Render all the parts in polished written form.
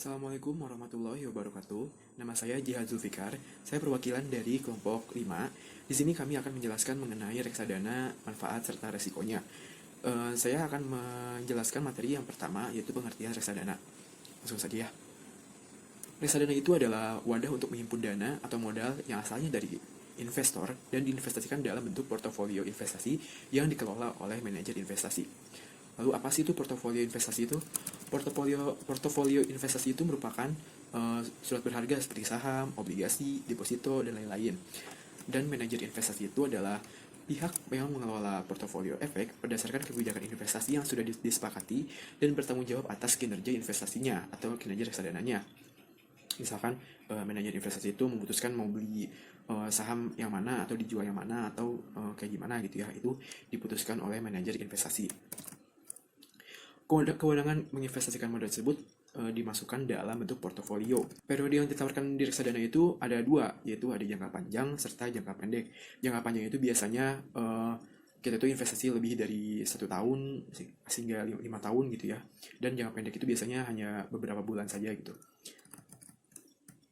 Assalamualaikum warahmatullahi wabarakatuh. Nama saya Jihad Zulfikar. Saya perwakilan dari kelompok 5. Di sini kami akan menjelaskan mengenai reksadana, manfaat serta resikonya. Saya akan menjelaskan materi yang pertama, yaitu pengertian reksadana. Langsung saja ya. Reksadana itu adalah wadah untuk menghimpun dana atau modal yang asalnya dari investor dan diinvestasikan dalam bentuk portofolio investasi yang dikelola oleh manajer investasi. Lalu apa sih itu portofolio investasi itu? Portofolio investasi itu merupakan surat berharga seperti saham, obligasi, deposito, dan lain-lain. Dan manajer investasi itu adalah pihak yang mengelola portofolio efek berdasarkan kebijakan investasi yang sudah disepakati dan bertanggung jawab atas kinerja investasinya atau kinerja reksadananya. Misalkan manajer investasi itu memutuskan mau beli saham yang mana atau dijual yang mana atau kayak gimana gitu ya, itu diputuskan oleh manajer investasi. Kewenangan menginvestasikan modal tersebut dimasukkan dalam bentuk portofolio. Periode yang ditawarkan di reksadana itu ada dua, yaitu ada jangka panjang serta jangka pendek. Jangka panjang itu biasanya kita tuh investasi lebih dari 1 tahun hingga 5 tahun gitu ya. Dan jangka pendek itu biasanya hanya beberapa bulan saja gitu.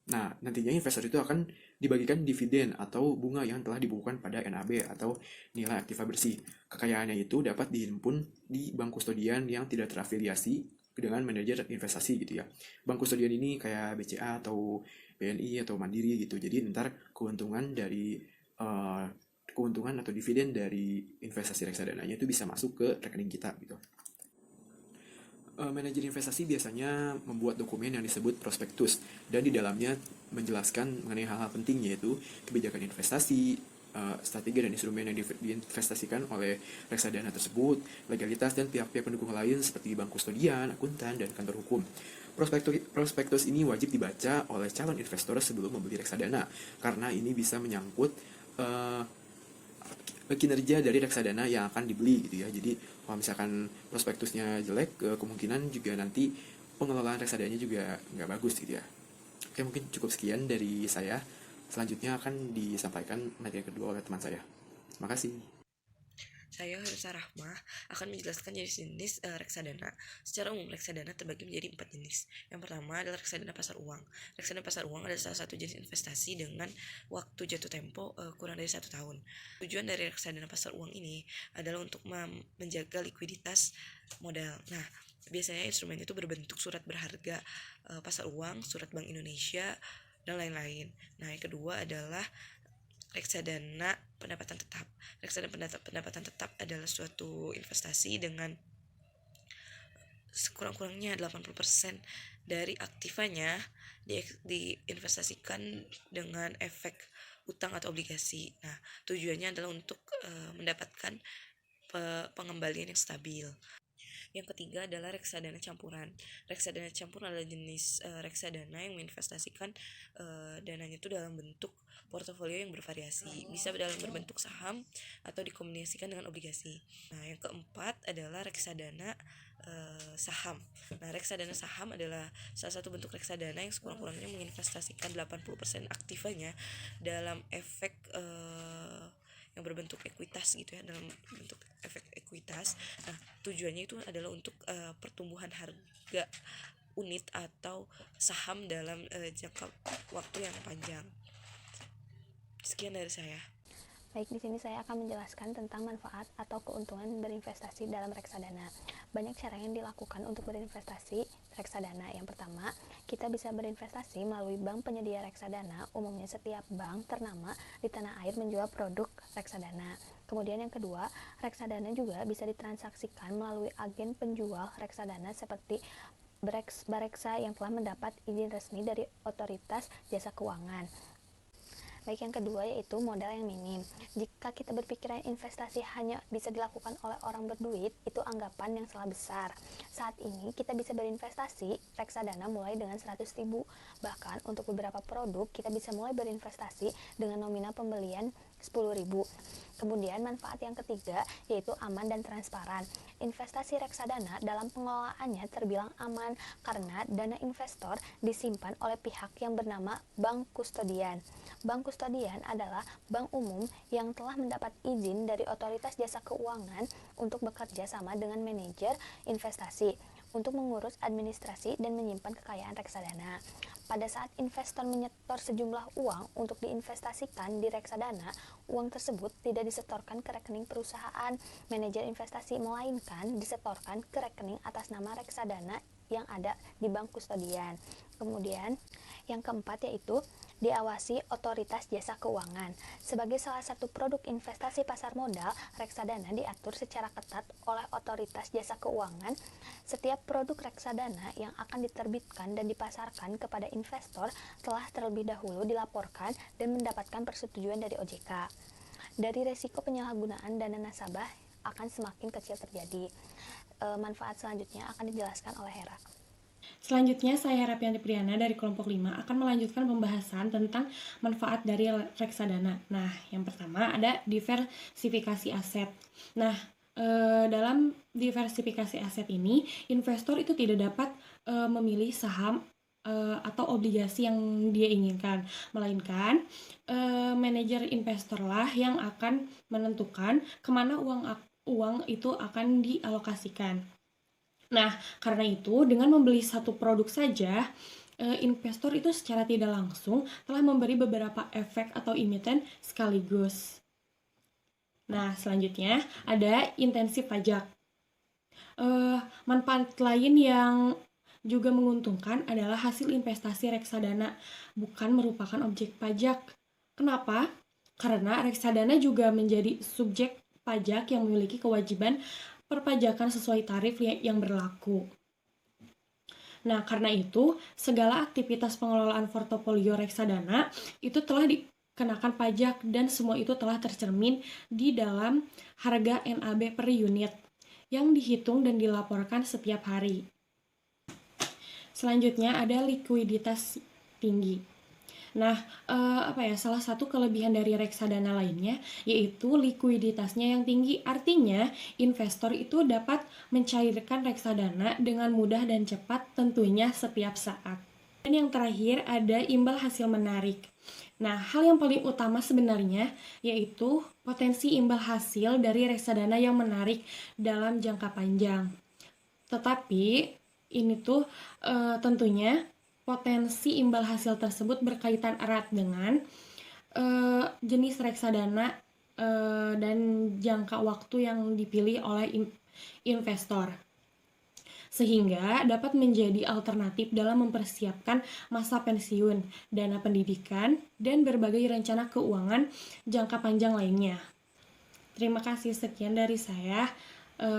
Nah, nantinya investor itu akan dibagikan dividen atau bunga yang telah dibukukan pada NAB atau nilai aktiva bersih. Kekayaannya itu dapat dihimpun di bank kustodian yang tidak terafiliasi dengan manajer investasi gitu ya. Bank kustodian ini kayak BCA atau BNI atau Mandiri gitu. Jadi ntar keuntungan atau dividen dari investasi reksadananya itu bisa masuk ke rekening kita gitu. Manajer investasi biasanya membuat dokumen yang disebut prospektus dan di dalamnya menjelaskan mengenai hal-hal penting, yaitu kebijakan investasi, strategi dan instrumen yang diinvestasikan oleh reksadana tersebut, legalitas dan pihak-pihak pendukung lain seperti bank kustodian, akuntan, dan kantor hukum. Prospektus ini wajib dibaca oleh calon investor sebelum membeli reksadana karena ini bisa menyangkut kinerja dari reksadana yang akan dibeli gitu ya. Jadi kalau misalkan prospektusnya jelek, kemungkinan juga nanti pengelolaan reksadananya juga nggak bagus gitu ya. Oke, mungkin cukup sekian dari saya. Selanjutnya akan disampaikan materi kedua oleh teman saya. Terima kasih. Saya Harisa Rahmah akan menjelaskan jenis-jenis reksadana. Secara umum, reksadana terbagi menjadi 4 jenis. Yang pertama adalah reksadana pasar uang. Reksadana pasar uang adalah salah satu jenis investasi dengan waktu jatuh tempo kurang dari 1 tahun. Tujuan dari reksadana pasar uang ini adalah untuk menjaga likuiditas modal. Nah, biasanya instrumen itu berbentuk surat berharga pasar uang, surat Bank Indonesia, dan lain-lain. Nah, yang kedua adalah reksadana pendapatan tetap. Reksadana pendapatan tetap adalah suatu investasi dengan sekurang-kurangnya 80% dari aktivanya diinvestasikan dengan efek utang atau obligasi. Nah, tujuannya adalah untuk mendapatkan pengembalian yang stabil. Yang ketiga adalah reksadana campuran. Reksadana campuran adalah jenis reksadana yang menginvestasikan dananya itu dalam bentuk portofolio yang bervariasi, bisa dalam berbentuk saham atau dikombinasikan dengan obligasi. Nah, yang keempat adalah reksadana saham. Nah, reksadana saham adalah salah satu bentuk reksadana yang sekurang-kurangnya menginvestasikan 80% aktifanya dalam efek yang berbentuk ekuitas gitu ya, dalam bentuk efek ekuitas. Nah, tujuannya itu adalah untuk pertumbuhan harga unit atau saham dalam jangka waktu yang panjang. Sekian dari saya. Baik, di sini saya akan menjelaskan tentang manfaat atau keuntungan berinvestasi dalam reksadana. Banyak cara yang dilakukan untuk berinvestasi reksadana. Yang pertama, kita bisa berinvestasi melalui bank penyedia reksadana. Umumnya setiap bank ternama di tanah air menjual produk reksadana. Kemudian yang kedua, reksadana juga bisa ditransaksikan melalui agen penjual reksadana seperti Bareksa yang telah mendapat izin resmi dari Otoritas Jasa Keuangan. Baik, yang kedua yaitu modal yang minim. Jika kita berpikiran investasi hanya bisa dilakukan oleh orang berduit, itu anggapan yang salah besar. Saat ini kita bisa berinvestasi reksadana mulai dengan 100.000. Bahkan untuk beberapa produk kita bisa mulai berinvestasi dengan nominal pembelian 10.000. Kemudian manfaat yang ketiga yaitu aman dan transparan. Investasi reksadana dalam pengelolaannya terbilang aman karena dana investor disimpan oleh pihak yang bernama bank kustodian. Bank kustodian adalah bank umum yang telah mendapat izin dari Otoritas Jasa Keuangan untuk bekerja sama dengan manajer investasi. untuk mengurus administrasi dan menyimpan kekayaan reksadana. Pada saat investor menyetor sejumlah uang untuk diinvestasikan di reksadana, uang tersebut tidak disetorkan ke rekening perusahaan manajer investasi, melainkan disetorkan ke rekening atas nama reksadana yang ada di bank kustodian. Kemudian, yang keempat yaitu diawasi otoritas jasa keuangan. Sebagai salah satu produk investasi pasar modal, reksadana diatur secara ketat oleh otoritas jasa keuangan. Setiap produk reksadana yang akan diterbitkan dan dipasarkan kepada investor telah terlebih dahulu dilaporkan dan mendapatkan persetujuan dari OJK. Dari resiko penyalahgunaan dana nasabah akan semakin kecil terjadi. Manfaat selanjutnya akan dijelaskan oleh Hera. Selanjutnya, saya Herapianti Priyana dari kelompok 5 akan melanjutkan pembahasan tentang manfaat dari reksadana. Nah, yang pertama ada diversifikasi aset. Nah, dalam diversifikasi aset ini, investor itu tidak dapat memilih saham atau obligasi yang dia inginkan, melainkan manajer investor lah yang akan menentukan kemana uang itu akan dialokasikan. Nah, karena itu dengan membeli satu produk saja, investor itu secara tidak langsung telah memberi beberapa efek atau emiten sekaligus. Nah, selanjutnya ada intensif pajak. Manfaat lain yang juga menguntungkan adalah hasil investasi reksadana bukan merupakan objek pajak. Kenapa? Karena reksadana juga menjadi subjek pajak yang memiliki kewajiban perpajakan sesuai tarif yang berlaku. Nah, karena itu, segala aktivitas pengelolaan portofolio reksadana itu telah dikenakan pajak dan semua itu telah tercermin di dalam harga NAB per unit yang dihitung dan dilaporkan setiap hari. Selanjutnya ada likuiditas tinggi. Nah, salah satu kelebihan dari reksadana lainnya yaitu likuiditasnya yang tinggi. Artinya, investor itu dapat mencairkan reksadana dengan mudah dan cepat, tentunya setiap saat. Dan yang terakhir ada imbal hasil menarik. Nah, hal yang paling utama sebenarnya yaitu potensi imbal hasil dari reksadana yang menarik dalam jangka panjang. Tetapi ini tuh tentunya potensi imbal hasil tersebut berkaitan erat dengan jenis reksadana dan jangka waktu yang dipilih oleh investor, sehingga dapat menjadi alternatif dalam mempersiapkan masa pensiun, dana pendidikan, dan berbagai rencana keuangan jangka panjang lainnya. Terima kasih, sekian dari saya.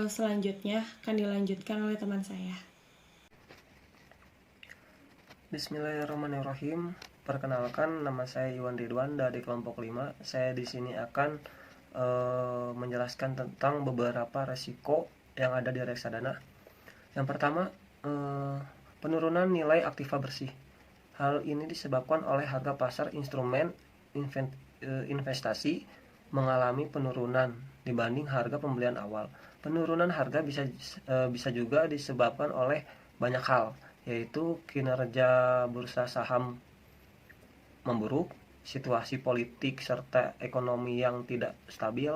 Selanjutnya akan dilanjutkan oleh teman saya. Bismillahirrahmanirrahim. Perkenalkan, nama saya Iwan Ridwan dari kelompok 5. Saya di sini akan menjelaskan tentang beberapa resiko yang ada di reksadana. Yang pertama, penurunan nilai aktiva bersih. Hal ini disebabkan oleh harga pasar instrumen investasi mengalami penurunan dibanding harga pembelian awal. Penurunan harga bisa juga disebabkan oleh banyak hal, yaitu kinerja bursa saham memburuk, situasi politik serta ekonomi yang tidak stabil,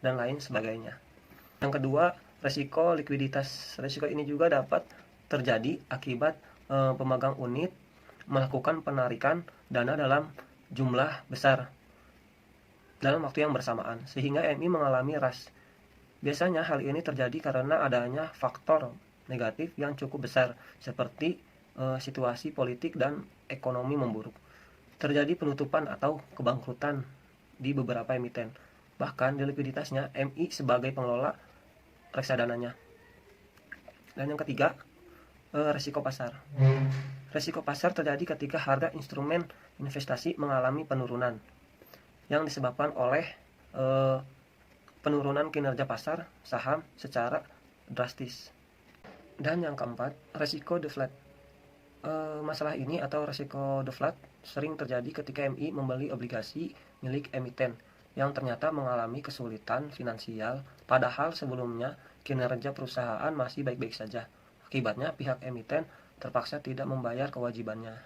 dan lain sebagainya. Yang kedua, resiko likuiditas. Resiko ini juga dapat terjadi akibat pemegang unit melakukan penarikan dana dalam jumlah besar dalam waktu yang bersamaan, sehingga MI mengalami rush. Biasanya hal ini terjadi karena adanya faktor negatif yang cukup besar seperti situasi politik dan ekonomi memburuk. Terjadi penutupan atau kebangkrutan di beberapa emiten. Bahkan di likuiditasnya MI sebagai pengelola reksadananya. Dan yang ketiga, resiko pasar. Resiko pasar terjadi ketika harga instrumen investasi mengalami penurunan yang disebabkan oleh penurunan kinerja pasar saham secara drastis. Dan yang keempat, resiko deflate. Masalah ini atau resiko deflate sering terjadi ketika MI membeli obligasi milik emiten yang ternyata mengalami kesulitan finansial, padahal sebelumnya kinerja perusahaan masih baik-baik saja. Akibatnya pihak emiten terpaksa tidak membayar kewajibannya.